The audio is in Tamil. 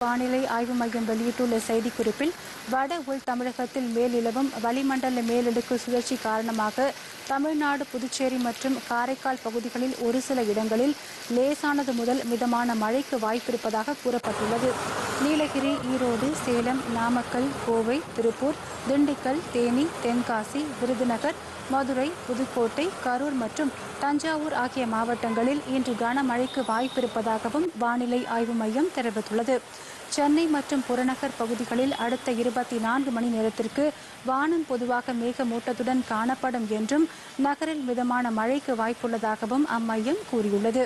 வானிலை ஆய்வு மையம் வெளியிட்டுள்ள செய்திக்குறிப்பில் வட உள் தமிழகத்தில் மேலிலவும் வளிமண்டல மேலடுக்கு சுழற்சி காரணமாக தமிழ்நாடு, புதுச்சேரி மற்றும் காரைக்கால் பகுதிகளில் ஒரு சில இடங்களில் லேசானது முதல் மிதமான மழைக்கு வாய்ப்பிருப்பதாக கூறப்பட்டுள்ளது. நீலகிரி, ஈரோடு, சேலம், நாமக்கல், கோவை, திருப்பூர், திண்டுக்கல், தேனி, தென்காசி, விருதுநகர், மதுரை, புதுக்கோட்டை, கரூர் மற்றும் தஞ்சாவூர் ஆகிய மாவட்டங்களில் இன்று கனமழைக்கு வாய்ப்பிருப்பதாகவும் வானிலை ஆய்வு மையம் தெரிவித்துள்ளது. சென்னை மற்றும் புறநகர் பகுதிகளில் அடுத்த 24 மணி நேரத்திற்கு வானம் பொதுவாக மேகமூட்டத்துடன் காணப்படும் என்றும் நகரில் மிதமான மழைக்கு வாய்ப்புள்ளதாகவும் அம்மையம் கூறியுள்ளது.